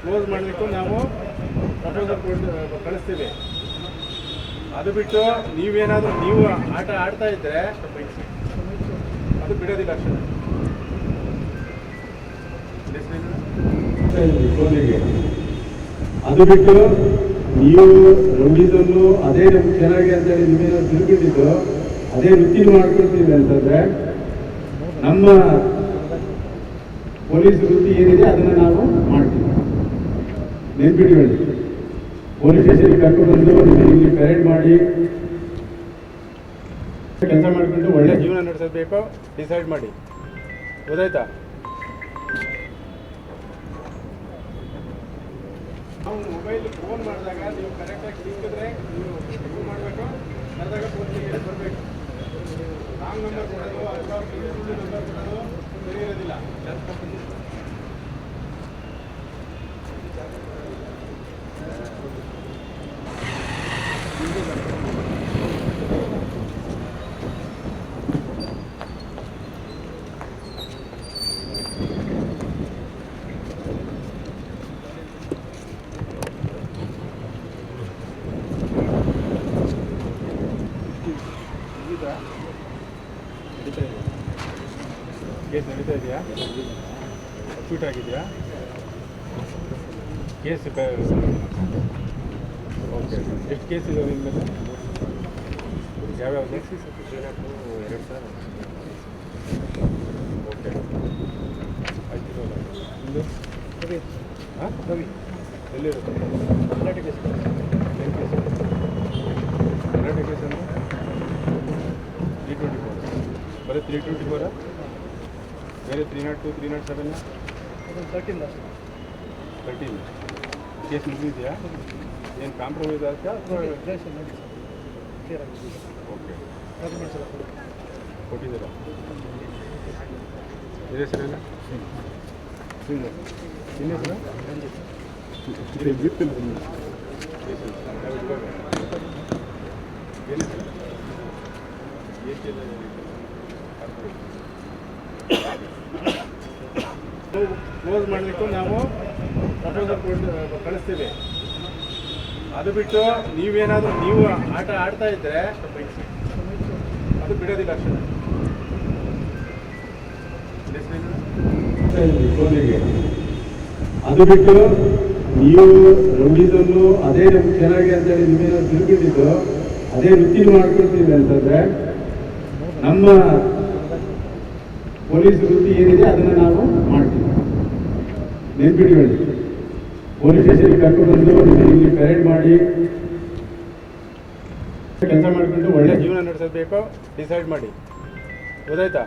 Close ಮಾಡಲಿಕ್ಕೂ ನಾವು proposal ಕಳಿಸ್ತೀವಿ. ಅದು ಬಿಟ್ಟು ನೀವೇನಾದರೂ ನೀವು ಆಟ ಆಡ್ತಾ ಇದ್ದರೆ ಅದು ಬಿಡೋದಿಲ್ಲ ಅಷ್ಟೇ. ಅದು ಬಿಟ್ಟು ನೀವು ನುಂಗಿದ್ದನ್ನು ಅದೇ ನಮ್ಗೆ ಚೆನ್ನಾಗಿ ಅಂತೇಳಿ ನೀವೇನಾದ್ರು ತಿಳ್ಕೊಂಡಿದ್ದು ಅದೇ ವೃತ್ತಿ ಮಾಡ್ಕೊಳ್ತೀವಿ ಅಂತಂದ್ರೆ ನಮ್ಮ ಪೊಲೀಸ್ ವೃತ್ತಿ ಏನಿದೆ ಅದನ್ನು ನಾವು ಮಾಡ್ತೀವಿ. ನೆನ್ಪಿಟ್ಕೊಳ್ಳಿ, ಪೊಲೀಸ್ ಸ್ಟೇಷನ್ಗೆ ಕರ್ಕೊಂಡು ಬಂದು ಇಲ್ಲಿ ಪರೇಡ್ ಮಾಡಿ ಕೆಲಸ ಮಾಡಿಕೊಂಡು ಒಳ್ಳೆ ಜೀವನ ನಡೆಸೋದು ಬೇಕೋ ಡಿಸೈಡ್ ಮಾಡಿ. ಗೊತ್ತಾಯ್ತಾ? ನಾವು ಮೊಬೈಲ್ ಫೋನ್ ಮಾಡಿದಾಗ ನೀವು ಕರೆಕ್ಟಾಗಿ ಸಿಕ್ಕಿದ್ರೆ ನೀವು ಇದು ಮಾಡಬೇಕು, ಕರೆದಾಗ ಫೋನ್ಗೆ ಬರಬೇಕು. ರಾಂಗ್ ನಂಬರ್ ಕೊಡೋದು ಅಥವಾ ಸುಳ್ಳು ನಂಬರ್ ಕೊಡೋದು ಸರಿ ಇರೋದಿಲ್ಲ. ಕೇಸ್ ನಡೀತಾ ಇದೆಯಾ? ಅಕ್ಯೂಟ್ ಆಗಿದೆಯಾ ಕೇಸ್? ಓಕೆ, ಎಷ್ಟು ಕೇಸ್ ಇದಾವೆ ನಿಮ್ಮ ಮೇಲೆ? ಯಾವ್ಯಾವ? 2,000. ಓಕೆ, ಆಯ್ತು. ನಿಮ್ಮದು ಹಾಂ ರವಿ ಎಲ್ಲಿರುತ್ತೆ? ಕರ್ನಾಟಕ ಕೇಸ್. ಏನು ಕೇಸ್? ಕರ್ನಾಟಕ ಕೇಸ್ ಅಂದರೆ 324. ಬರೀ 324? ಬೇರೆ 302, 307? 13 ಕೇಸ್ ಮುಗಿದಿದೆಯಾ? ಏನು ಕಾಂಪ್ರಮೈಸ್ ಆಗುತ್ತಾ ಅಥವಾ? ಓಕೆ, ಕೊಟ್ಟಿದ್ದೀರಾ? ಇದೇ ಸರಿನಾ? ಸಿಂಗ್ ಇನ್ನು ಸರ ಕ್ಲೋಸ್ ಮಾಡಲಿಕ್ಕೂ ನಾವು ಪ್ರಪೋಸಲ್ ಕಳಿಸ್ತೀವಿ. ಅದು ಬಿಟ್ಟು ನೀವೇನಾದರೂ ನೀವು ಆಟ ಆಡ್ತಾ ಇದ್ದರೆ ಅದು ಬಿಡೋದಿಲ್ಲ ಅಷ್ಟೇ. ಅದು ಬಿಟ್ಟು ನೀವು ನುಂಗಿದ್ದನ್ನು ಅದೇ ನಮ್ಗೆ ಚೆನ್ನಾಗಿ ಅಂತೇಳಿ ನೀವೇನಾದ್ರು ತಿಳ್ಕೊಂಡಿದ್ದು ಅದೇ ವೃತ್ತಿ ಮಾಡ್ಕೊಳ್ತೀವಿ ಅಂತಂದ್ರೆ ನಮ್ಮ ಪೊಲೀಸ್ ವೃತ್ತಿ ಏನಿದೆ ಅದನ್ನು ನಾವು ಮಾಡ್ತೀವಿ. ನೆನ್ಪಿಟ್ಕೊಳ್ಳಿ, ಪೊಲೀಸ್ ಸ್ಟೇಷನ್ಗೆ ಕರ್ಕೊಂಡು ಬಂದು ಇಲ್ಲಿ ಪರೇಡ್ ಮಾಡಿ ಕೆಲಸ ಮಾಡಿಕೊಂಡು ಒಳ್ಳೆ ಜೀವನ ನಡೆಸೋದು ಬೇಕೋ ಡಿಸೈಡ್ ಮಾಡಿ. ಗೊತ್ತಾಯ್ತಾ?